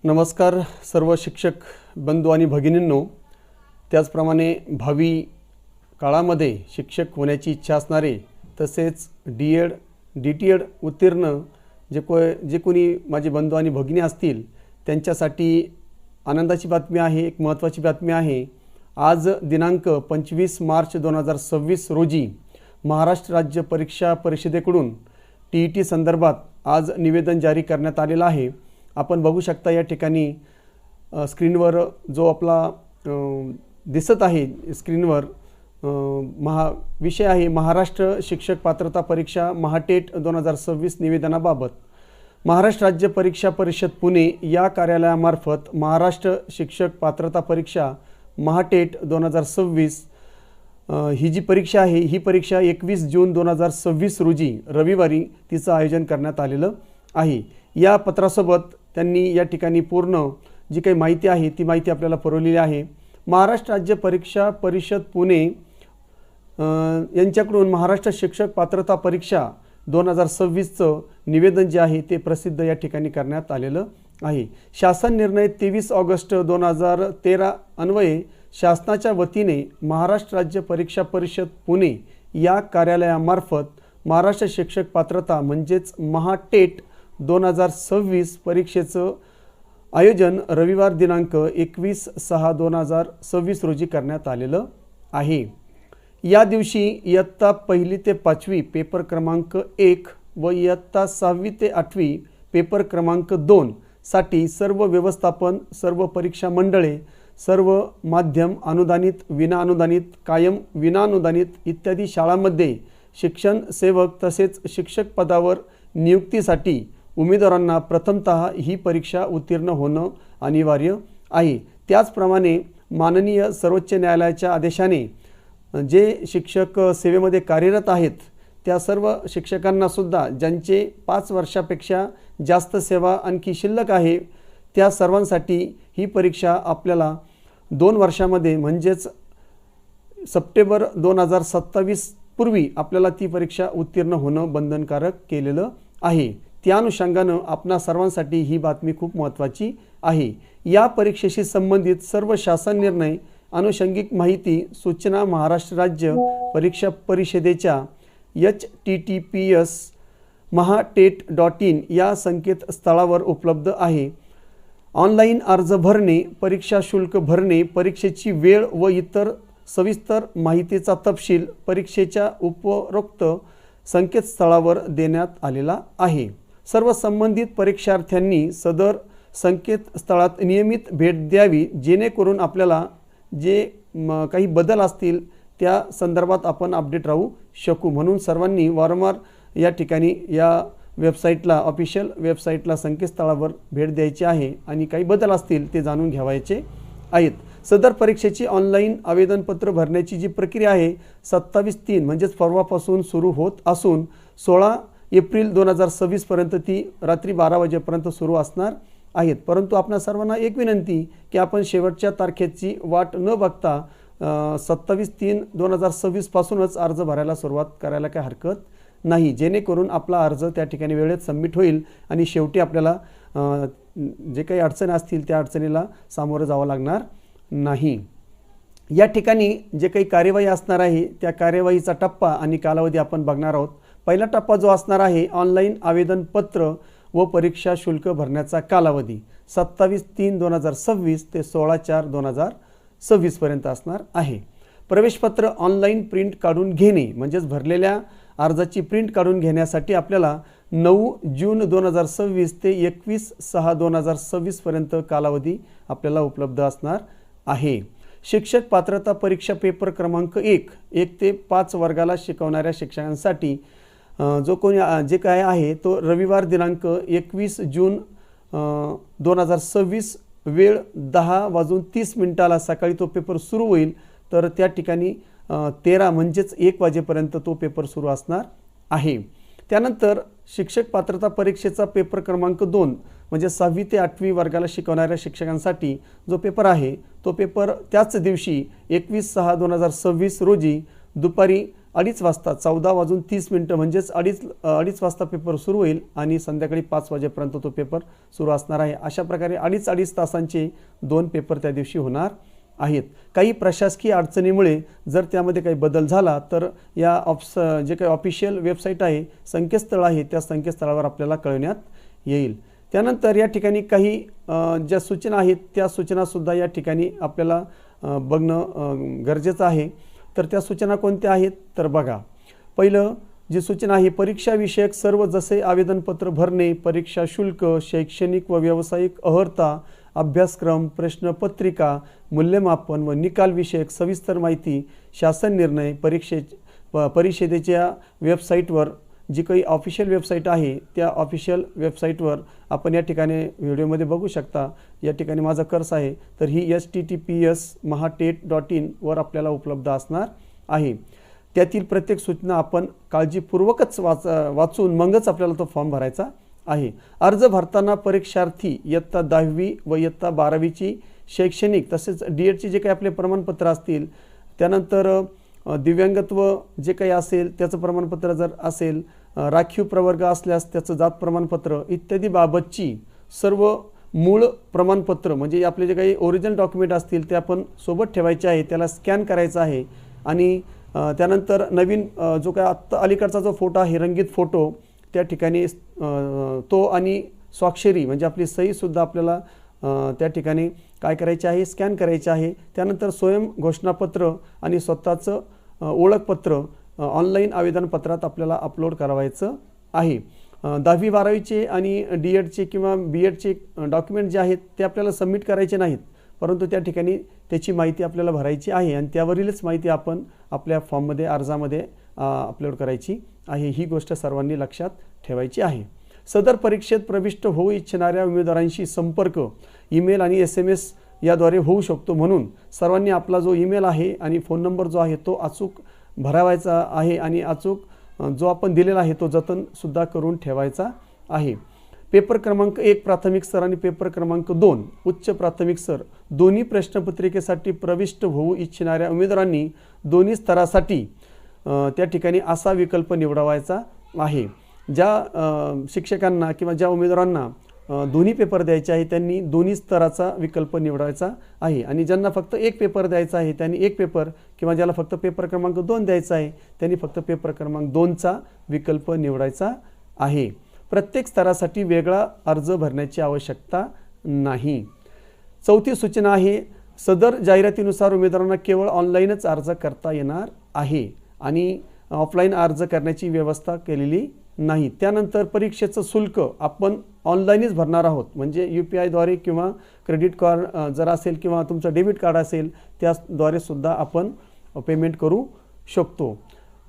नमस्कार सर्व शिक्षक बंधू आणि भगिनींनो, त्याचप्रमाणे भावी काळामध्ये शिक्षक होण्याची इच्छा असणारे तसेच डी.एड. डी.टी.एड. उत्तीर्ण जे कोणी माझे बंधू आणि भगिनी असतील त्यांच्यासाठी आनंदाची बातमी आहे, एक महत्त्वाची बातमी आहे। आज दिनांक 25 मार्च 2026 रोजी महाराष्ट्र राज्य परीक्षा परिषदेकडून टी.ई.टी. संदर्भात आज निवेदन जारी करण्यात आलेलं आहे। आपण बघू शकता या ठिकाणी स्क्रीनवर जो आपला दिसत आहे स्क्रीनवर विषय आहे महाराष्ट्र शिक्षक पात्रता परीक्षा महाटेट 2026 निवेदनाबाबत। महाराष्ट्र राज्य परीक्षा परिषद पुणे या कार्यालयामार्फत महाराष्ट्र शिक्षक पात्रता परीक्षा महाटेट 2026 ही जी परीक्षा आहे ही परीक्षा 21 जून 2026 रोजी रविवारी तिचं आयोजन करण्यात आलेलं आहे। या पत्रासोबत त्यांनी या ठिकाणी पूर्ण जी काही माहिती आहे ती माहिती आपल्याला पुरवलेली आहे। महाराष्ट्र राज्य परीक्षा परिषद पुणे यांच्याकडून महाराष्ट्र शिक्षक पात्रता परीक्षा 2026चं निवेदन जे आहे ते प्रसिद्ध या ठिकाणी करण्यात आलेलं आहे। शासन निर्णय 23 ऑगस्ट 2013 अन्वये शासनाच्या वतीने महाराष्ट्र राज्य परीक्षा परिषद पुणे या कार्यालयामार्फत महाराष्ट्र शिक्षक पात्रता म्हणजेच महाटेट 2026 परीक्षेचं आयोजन रविवार दिनांक 21/6/2026 रोजी करण्यात आलेलं आहे। या दिवशी इयत्ता 1 ते 5वी पेपर क्रमांक 1 व इयत्ता 6वी ते 8वी पेपर क्रमांक 2 साठी सर्व व्यवस्थापन, सर्व परीक्षा मंडळे, सर्व माध्यम अनुदानित, विनाअनुदानित, कायम विनाअनुदानित इत्यादी शाळांमध्ये शिक्षण सेवक तसेच शिक्षक पदावर नियुक्तीसाठी उमेदवारांना प्रथमतः ही परीक्षा उत्तीर्ण होणं अनिवार्य आहे। त्याचप्रमाणे माननीय सर्वोच्च न्यायालयाच्या आदेशाने जे शिक्षक सेवेमध्ये कार्यरत आहेत त्या सर्व शिक्षकांना सुद्धा ज्यांचे 5 वर्षापेक्षा जास्त सेवा आणखी शिल्लक आहे त्या सर्वांसाठी ही परीक्षा आपल्याला 2 वर्षामध्ये म्हणजेच सप्टेंबर 2027 पूर्वी आपल्याला ती परीक्षा उत्तीर्ण होणं बंधनकारक केलेलं आहे। त्या अनुषंगानं आपणा सर्वांसाठी ही बातमी खूप महत्त्वाची आहे। या परीक्षेशी संबंधित सर्व शासन निर्णय, अनुषंगिक माहिती, सूचना महाराष्ट्र राज्य परीक्षा परिषदेच्या https mahatet.in या संकेतस्थळावर उपलब्ध आहे। ऑनलाईन अर्ज भरणे, परीक्षा शुल्क भरणे, परीक्षेची वेळ व इतर सविस्तर माहितीचा तपशील परीक्षेच्या उपरोक्त संकेतस्थळावर देण्यात आलेला आहे। सर्व संबंधित परीक्षार्थ्यांनी सदर संकेतस्थळात नियमित भेट द्यावी जेणेकरून आपल्याला जे काही बदल असतील त्या संदर्भात आपण अपडेट राहू शकू। म्हणून सर्वांनी वारंवार या ठिकाणी या वेबसाईटला, ऑफिशियल वेबसाईटला, संकेतस्थळावर भेट द्यायची आहे आणि काही बदल असतील ते जाणून घ्यावायचे आहेत। सदर परीक्षेची ऑनलाईन आवेदनपत्र भरण्याची जी प्रक्रिया आहे 27/3 म्हणजेच परवापासून सुरू होत असून 16 एप्रिल 2026 पर्यंत ती रात्री 12 वाजेपर्यंत सुरू असणार आहेत। परंतु आपणा सर्वांना एक विनंती की आपण शेवटच्या तारखेची वाट न बघता 27/3/2026 पासूनच अर्ज भरायला सुरुवात करायला काही हरकत नाही, जेणेकरून आपला अर्ज त्या ठिकाणी वेळेत सबमिट होईल आणि शेवटी आपल्याला जे काही अडचणी असतील त्या अडचणीला सामोरं जावं लागणार नाही। या ठिकाणी जे काही कार्यवाही असणार आहे त्या कार्यवाहीचा टप्पा आणि कालावधी आपण बघणार आहोत। पहिला टप्पा जो असणार आहे ऑनलाईन आवेदनपत्र व परीक्षा शुल्क भरण्याचा कालावधी 27/3/2026 ते 16/4/2026 पर्यंत असणार आहे। प्रवेशपत्र ऑनलाईन प्रिंट काढून घेणे म्हणजेच भरलेल्या अर्जाची प्रिंट काढून घेण्यासाठी आपल्याला 9 जून 2026 ते 21/6/2026 पर्यंत कालावधी आपल्याला उपलब्ध असणार आहे। शिक्षक पात्रता परीक्षा पेपर क्रमांक 1 ते 5 वर्गाला शिकवणाऱ्या शिक्षकांसाठी जो कोणी जे काय आहे तो रविवार दिनांक 21 जून 2026 वेळ 10:30 सकाळी तो पेपर सुरू होईल। तर त्या ठिकाणी 13 म्हणजेच 1 वाजेपर्यंत तो पेपर सुरू असणार आहे। त्यानंतर शिक्षक पात्रता परीक्षेचा पेपर क्रमांक 2 म्हणजे 6वी ते 8वी वर्गाला शिकवणाऱ्या शिक्षकांसाठी जो पेपर आहे तो पेपर त्याच दिवशी 21/6/2026 रोजी दुपारी 2:30 वाजता 14:30 म्हणजेच अडीच वाजता पेपर सुरू होईल आणि संध्याकाळी 5 वाजेपर्यंत तो पेपर सुरू असणार आहे। अशा प्रकारे अडीच तासांचे 2 पेपर त्या दिवशी होणार आहेत। काही प्रशासकीय अडचणीमुळे जर त्यामध्ये काही बदल झाला तर या जे काही ऑफिशियल वेबसाईट आहे, संकेतस्थळ आहे, त्या संकेतस्थळावर आपल्याला कळवण्यात येईल। त्यानंतर या ठिकाणी काही ज्या सूचना आहेत त्या सूचनासुद्धा या ठिकाणी आपल्याला बघणं गरजेचं आहे। तर त्या सूचना कोणत्या आहेत तर बघा, पहिलं जी सूचना आहे, परीक्षाविषयक सर्व जसे आवेदनपत्र भरणे, परीक्षा शुल्क, शैक्षणिक व व्यावसायिक अर्हता, अभ्यासक्रम, प्रश्नपत्रिका, मूल्यमापन व निकाल विषयक सविस्तर माहिती, शासन निर्णय, परिषदेच्या वेबसाईटवर जी काही ऑफिशियल वेबसाईट आहे त्या ऑफिशियल वेबसाईटवर आपण या ठिकाणी व्हिडिओमध्ये बघू शकता। या ठिकाणी माझा कर्स आहे, तर ही https://mahatet.in वर आपल्याला उपलब्ध असणार आहे। त्यातील प्रत्येक सूचना आपण काळजीपूर्वकच वाचून मगच आपल्याला तो फॉर्म भरायचा आहे। अर्ज भरताना परीक्षार्थी इयत्ता 10वी व इयत्ता 12वीची शैक्षणिक तसेच D.Edची जे काही आपले प्रमाणपत्र असतील, त्यानंतर दिव्यांगत्व जे काही असेल त्याचं प्रमाणपत्र जर असेल, राखीव प्रवर्ग असल्यास त्याचं जात प्रमाणपत्र इत्यादी बाबतची सर्व मूळ प्रमाणपत्र म्हणजे आपले जे काही ओरिजिनल डॉक्युमेंट असतील ते आपण सोबत ठेवायचे आहे, त्याला स्कॅन करायचा आहे। आणि त्यानंतर नवीन जो काय आत्ता अलीकडचा जो फोटो आहे, रंगीत फोटो, त्या ठिकाणी तो आणि स्वाक्षरी म्हणजे आपली सहीसुद्धा आपल्याला त्या ठिकाणी काय करायचे आहे, स्कॅन करायचे आहे। त्यानंतर स्वयं घोषणापत्र आणि स्वतःचं ओळखपत्र ऑनलाईन आवेदनपत्रात आपल्याला अपलोड करावायचं आहे। 10वी 12वीचे आणि D.Edचे किंवा B.Edचे डॉक्युमेंट जे आहेत ते आपल्याला सबमिट करायचे नाहीत, परंतु त्या ठिकाणी त्याची माहिती आपल्याला भरायची आहे आणि त्यावरीलच माहिती आपण आपल्या फॉर्ममध्ये अर्जामध्ये अपलोड करायची आहे। ही गोष्ट सर्वांनी लक्षात ठेवायची आहे। सदर परीक्षेत प्रविष्ट होऊ इच्छिणाऱ्या उमेदवारांशी संपर्क ईमेल आणि SMS याद्वारे होऊ शकतो, म्हणून सर्वांनी आपला जो ईमेल आहे आणि फोन नंबर जो आहे तो अचूक भरावायचा आहे आणि अचूक जो आपण दिलेला आहे तो जतनसुद्धा करून ठेवायचा आहे। पेपर क्रमांक 1 प्राथमिक स्तर आणि पेपर क्रमांक 2 उच्च प्राथमिक स्तर दोन्ही प्रश्नपत्रिकेसाठी प्रविष्ट होऊ इच्छिणाऱ्या उमेदवारांनी दोन्ही स्तरासाठी त्या ठिकाणी असा विकल्प निवडावायचा आहे। ज्या शिक्षकांना किंवा ज्या उमेदवारांना दोन्ही पेपर द्यायचे आहे त्यांनी दोन्ही स्तराचा विकल्प निवडायचा आहे आणि ज्यांना फक्त एक पेपर द्यायचा आहे त्यांनी एक पेपर किंवा ज्याला फक्त पेपर क्रमांक 2 द्यायचा आहे त्यांनी फक्त पेपर क्रमांक 2चा विकल्प निवडायचा आहे। प्रत्येक स्तरासाठी वेगळा अर्ज भरण्याची आवश्यकता नाही। चौथी सूचना आहे, सदर जाहिरातीनुसार उमेदवारांना केवळ ऑनलाईनच अर्ज करता येणार आहे आणि ऑफलाईन अर्ज करण्याची व्यवस्था केलेली नाही। त्यानंतर परीक्षेचं शुल्क आपण ऑनलाईनच भरणार आहोत, म्हणजे UPI द्वारे किंवा क्रेडिट कार्ड जर असेल किंवा तुमचं डेबिट कार्ड असेल त्याद्वारे सुद्धा आपण पेमेंट करू शकतो।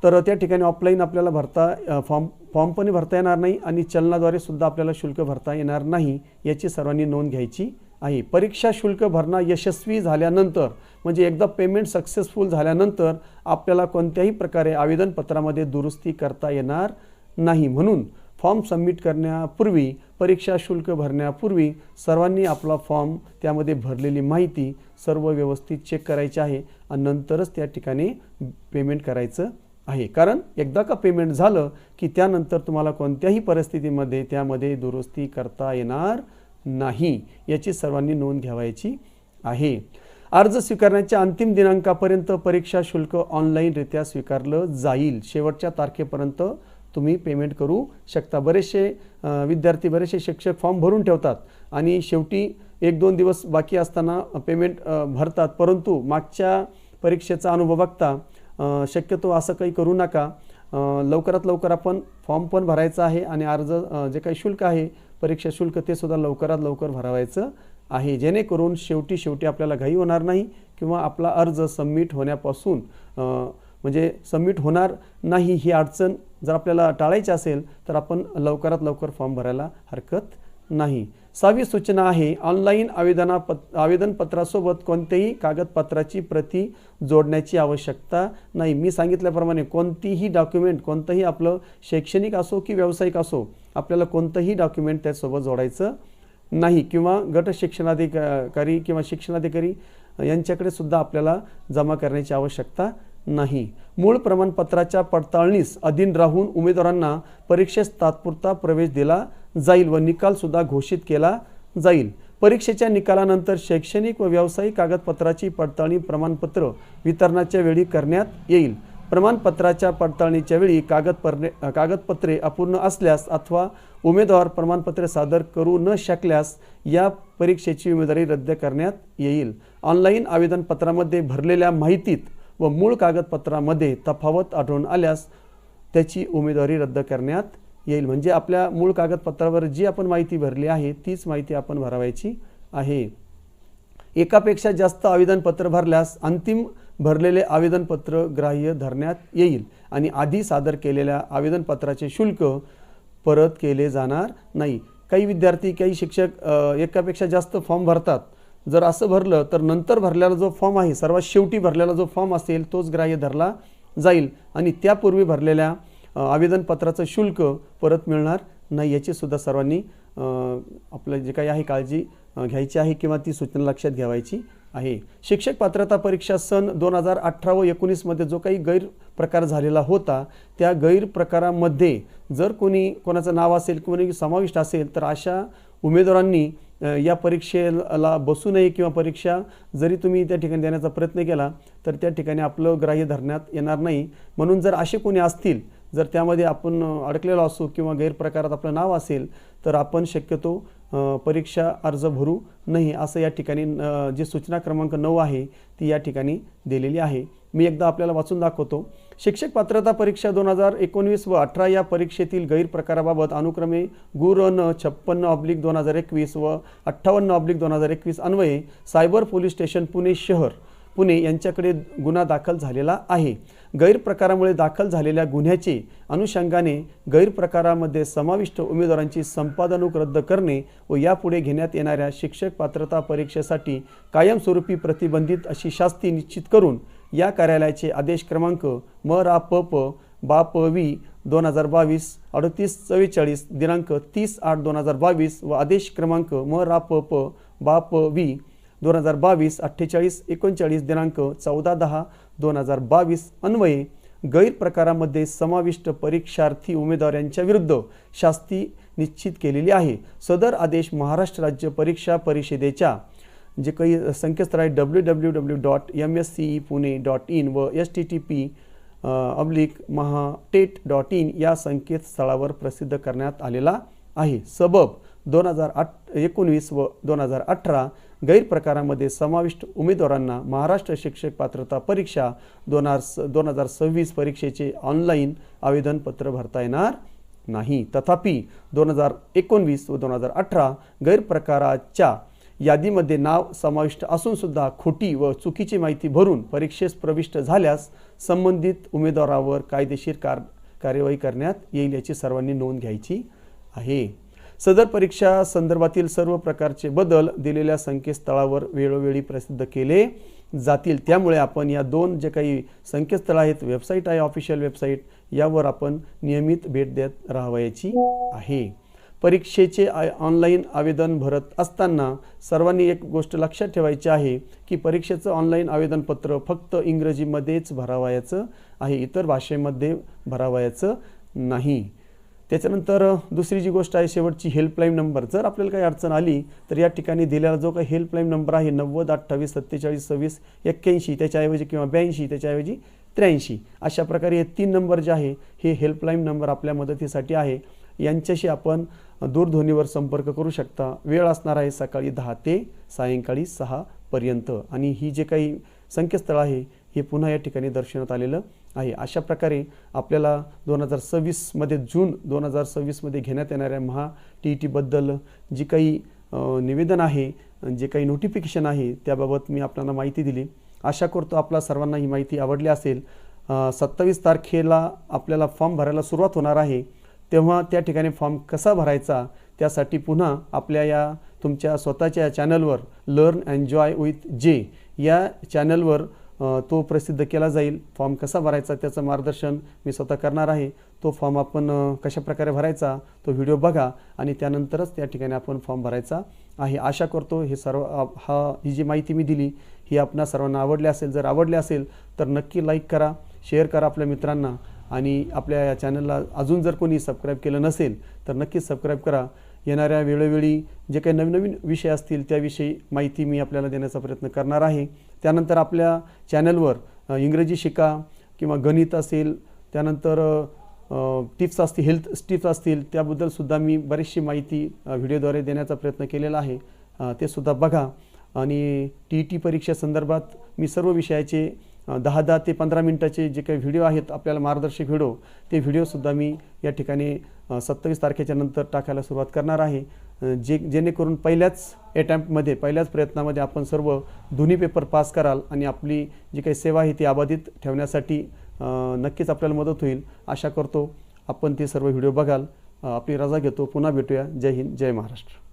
तर त्या ठिकाणी ऑफलाईन आपल्याला फॉर्म पण भरता येणार नाही आणि चलनाद्वारे सुद्धा आपल्याला शुल्क भरता येणार नाही, याची सर्वांनी नोंद घ्यायची आहे। परीक्षा शुल्क भरणा यशस्वी झाल्यानंतर म्हणजे एकदा पेमेंट सक्सेसफुल झाल्यानंतर आपल्याला कोणत्याही प्रकारे आवेदनपत्रामध्ये दुरुस्ती करता येणार नाही, म्हणून फॉर्म सबमिट करण्यापूर्वी परीक्षा शुल्क भरण्यापूर्वी सर्वांनी आपला फॉर्म त्यामध्ये भरलेली माहिती सर्व व्यवस्थित चेक करायची आहे आणि नंतरच त्या ठिकाणी पेमेंट करायचं आहे। कारण एकदा का पेमेंट झालं की त्यानंतर तुम्हाला कोणत्याही परिस्थितीमध्ये त्यामध्ये दुरुस्ती करता येणार नाही, याची सर्वांनी नोंद घ्यावायची आहे। अर्ज स्वीकारण्याच्या अंतिम दिनांकापर्यंत परीक्षा शुल्क ऑनलाईनरित्या स्वीकारलं जाईल। शेवटच्या तारखेपर्यंत तुम्ही पेमेंट करू शकता। बरेचसे विद्यार्थी बरेचसे शिक्षक फॉर्म भरून ठेवतात आणि शेवटी 1-2 दिवस बाकी असताना पेमेंट भरतात, परंतु मागच्या परीक्षेचा अनुभव बघता शक्यतो असं काही करू नका। लवकरात लवकर आपण फॉर्म पण भरायचा आहे आणि अर्ज जे काही शुल्क आहे परीक्षा शुल्क ते सुद्धा लवकरात लवकर भरावायचं आहे, जेणेकरून शेवटी आपल्याला घाई होणार नाही किंवा आपला अर्ज सबमिट होण्यापासून म्हणजे सबमिट होणार नाही ही अडचण जर आपल्याला टाळायची असेल तर आपण लवकरात लवकर फॉर्म भरायला हरकत नाही। 6वी सूचना आहे, ऑनलाईन आवेदनपत्रासोबत कोणत्याही कागदपत्राची प्रती जोडण्याची आवश्यकता नाही। मी सांगितल्याप्रमाणे कोणतीही डॉक्युमेंट, कोणतंही आपलं शैक्षणिक असो की व्यावसायिक असो, आपल्याला कोणतंही डॉक्युमेंट त्यासोबत जोडायचं नाही किंवा गट शिक्षणाधिकारी किंवा शिक्षणाधिकारी यांच्याकडे सुद्धा आपल्याला जमा करण्याची आवश्यकता नाही. मूळ प्रमाणपत्राच्या पडताळणीस अधीन राहून उमेदवारांना परीक्षेस तात्पुरता प्रवेश दिला जाईल व निकाल सुद्धा घोषित केला जाईल. परीक्षेच्या निकालानंतर शैक्षणिक व व्यावसायिक कागदपत्राची पडताळणी प्रमाणपत्र वितरणाच्या वेळी करण्यात येईल. प्रमाणपत्राच्या पडताळणीच्या वेळी कागदपत्रे अपूर्ण असल्यास अथवा उमेदवार प्रमाणपत्रे सादर करू न शकल्यास या परीक्षेची उमेदवारी रद्द करण्यात येईल. ऑनलाईन आवेदनपत्रामध्ये भरलेल्या माहितीत व मूळ कागदपत्रामध्ये तफावत आढळून आल्यास त्याची उमेदवारी रद्द करण्यात येईल. म्हणजे आपल्या मूळ कागदपत्रावर जी आपण माहिती भरली आहे तीच माहिती आपण भरावायची आहे. एकापेक्षा जास्त आवेदनपत्र भरल्यास अंतिम भरलेले आवेदनपत्र ग्राह्य धरण्यात येईल आणि आधी सादर केलेल्या आवेदनपत्राचे शुल्क परत केले जाणार नाही. काही विद्यार्थी, काही शिक्षक एकापेक्षा जास्त फॉर्म भरतात. जर असं भरलं तर नंतर भरलेला जो फॉर्म आहे, सर्वात शेवटी भरलेला जो फॉर्म असेल तोच ग्राह्य धरला जाईल आणि त्यापूर्वी भरलेल्या आवेदनपत्राचं शुल्क परत मिळणार नाही. याची सुद्धा सर्वांनी आपलं जे काही आहे काळजी घ्यायची आहे किंवा ती सूचना लक्षात घ्यावायची आहे. शिक्षक पात्रता परीक्षा सन 2018 व 19मध्ये जो काही गैरप्रकार झालेला होता त्या गैरप्रकारामध्ये जर कोणाचं नाव असेल, कोणी समाविष्ट असेल तर अशा उमेदवारांनी या परीक्षेला बसू नये किंवा परीक्षा जरी तुम्ही त्या ठिकाणी देण्याचा प्रयत्न केला तर त्या ठिकाणी आपलं ग्राह्य धरण्यात येणार नाही. म्हणून जर असे कोणी असतील, जर त्यामध्ये आपण अडकलेलो असू किंवा गैरप्रकारात आपलं नाव असेल तर आपण शक्यतो परीक्षा अर्ज भरू नाही असं या ठिकाणी जी सूचना क्रमांक 9 आहे ती या ठिकाणी दिलेली आहे. मी एकदा आपल्याला वाचून दाखवतो. शिक्षक पात्रता परीक्षा 2019 व 18 या परीक्षेतील गैरप्रकाराबाबत अनुक्रमे गुर-न 56/2021 व 58/2021 अन्वये सायबर पोलीस स्टेशन पुणे यांच्याकडे गुन्हा दाखल झालेला आहे. गैरप्रकारामुळे दाखल झालेल्या गुन्ह्याचे अनुषंगाने गैरप्रकारामध्ये समाविष्ट उमेदवारांची संपादनूक रद्द करणे व यापुढे घेण्यात येणाऱ्या शिक्षक पात्रता परीक्षेसाठी कायमस्वरूपी प्रतिबंधित अशी शास्ती निश्चित करून या कार्यालयाचे आदेश क्रमांक MRAPP-BAP-V 2022 3844 दिनांक 30/8/2022 व आदेश क्रमांक MRAPP-BAP-V 2022 4839 दिनांक 14/10/2022 अन्वये गैरप्रकारामध्ये समाविष्ट परीक्षार्थी उमेदवारांच्या विरुद्ध शास्ती निश्चित केलेली आहे. सदर आदेश महाराष्ट्र राज्य परीक्षा परिषदेच्या जे काही संकेतस्थळ आहे www.mscepune.in व http://mahatet.in या संकेतस्थळावर प्रसिद्ध करण्यात आलेला आहे. सबब 2019 व 2018 गैरप्रकारामध्ये समाविष्ट उमेदवारांना महाराष्ट्र शिक्षक पात्रता परीक्षा 2026 परीक्षेचे ऑनलाईन आवेदनपत्र भरता येणार नाही. तथापि 2019 व 2018 गैरप्रकाराच्या यादीमध्ये नाव समाविष्ट असून सुद्धा खोटी व चुकीची माहिती भरून परीक्षेस प्रविष्ट झाल्यास संबंधित उमेदवारावर कायदेशीर कार्यवाही करण्यात येईल याची सर्वांनी नोंद घ्यायची आहे. सदर परीक्षा संदर्भातील सर्व प्रकारचे बदल दिलेल्या संकेतस्थळावर वेळोवेळी प्रसिद्ध केले जातील. त्यामुळे आपण या दोन जे काही संकेतस्थळ आहेत, वेबसाईट आहे ऑफिशियल वेबसाईट, यावर आपण नियमित भेट देत राहावयाची आहे. परीक्षेचे ऑनलाईन आवेदन भरत असताना सर्वांनी एक गोष्ट लक्षात ठेवायची आहे की परीक्षेचं ऑनलाईन आवेदनपत्र फक्त इंग्रजीमध्येच भरावयाचं आहे, इतर भाषेमध्ये भरावयाचं नाही. त्याच्यानंतर दुसरी जी गोष्ट आहे शेवटची हेल्पलाईन नंबर. जर आपल्याला काही अडचण आली तर या ठिकाणी दिलेला जो काही हेल्पलाईन नंबर आहे 90 28 47 26 81 त्याच्याऐवजी किंवा 82 त्याच्याऐवजी 83 अशा प्रकारे हे 3 नंबर जे आहे हे हेल्पलाईन नंबर आपल्या मदतीसाठी आहे. यांच्याशी आपण दूरध्वनीवर संपर्क करू शकता. वेळ असणार आहे सकाळी 10 ते सायंकाळी 6 पर्यंत आणि ही जे काही संकेतस्थळ आहे हे पुन्हा या ठिकाणी दर्शवण्यात आलेलं आहे. अशा प्रकारे आपल्याला 2026 जून 2026 घेण्यात येणाऱ्या TET बद्दल जी काही निवेदन आहे, जे काही नोटिफिकेशन आहे त्याबाबत मी आपल्याला माहिती दिली. आशा करतो आपला सर्वांना ही माहिती आवडली असेल. 27 तारखेला आपल्याला फॉर्म भरायला सुरुवात होणार आहे. तेव्हा त्या ठिकाणी फॉर्म कसा भरायचा त्यासाठी पुन्हा आपल्या या तुमच्या स्वतःच्या चॅनलवर लर्न एन्जॉय विथ जे या चॅनलवर तो प्रसिद्ध केला जाईल। फॉर्म कसा भरायचा त्याचं मार्गदर्शन मी स्वतः करणार आहे। तो फॉर्म आपण कशाप्रकारे भरायचा तो व्हिडिओ बघा आणि त्यानंतरच त्या ठिकाणी आपण फॉर्म भरायचा आहे। आशा करतो ही ही जी माहिती मी दिली ही आपणा सर्वांना आवडली असेल। जर आवडली असेल तर नक्की लाईक करा, शेअर करा आपल्या मित्रांना आणि आपल्या या चॅनलला अजून जर कोणी सबस्क्राईब केलं नसेल तर नक्कीच सबस्क्राईब करा। येणाऱ्या वेळोवेळी जे काही नवीन विषय असतील त्याविषयी माहिती मी आपल्याला देण्याचा प्रयत्न करणार आहे। त्यानंतर आपल्या चॅनलवर इंग्रजी शिका किंवा गणित असेल, त्यानंतर टिप्स असतील, हेल्थ टिप्स असतील, त्याबद्दल सुद्धा मी बरीचशी माहिती व्हिडिओद्वारे देण्याचा प्रयत्न केलेला आहे। ते सुद्धा बघा आणि TET परीक्षेसंदर्भात मी सर्व विषयाचे 10 ते 15 मिनिटाचे जे काही व्हिडिओ आहेत आपल्याला मार्गदर्शक व्हिडिओ, ते व्हिडिओसुद्धा मी या ठिकाणी 27 तारखेच्या नंतर टाकायला सुरुवात करणार आहे। जेणेकरून पहिल्याच पहिल्याच प्रयत्नामध्ये आपण सर्व दोन्ही पेपर पास कराल आणि आपली जी काही सेवा आहे ती अबाधित ठेवण्यासाठी नक्कीच आपल्याला मदत होईल। आशा करतो आपण ते सर्व व्हिडिओ बघाल। आपली रजा घेतो, पुन्हा भेटूया। जय हिंद, जय महाराष्ट्र।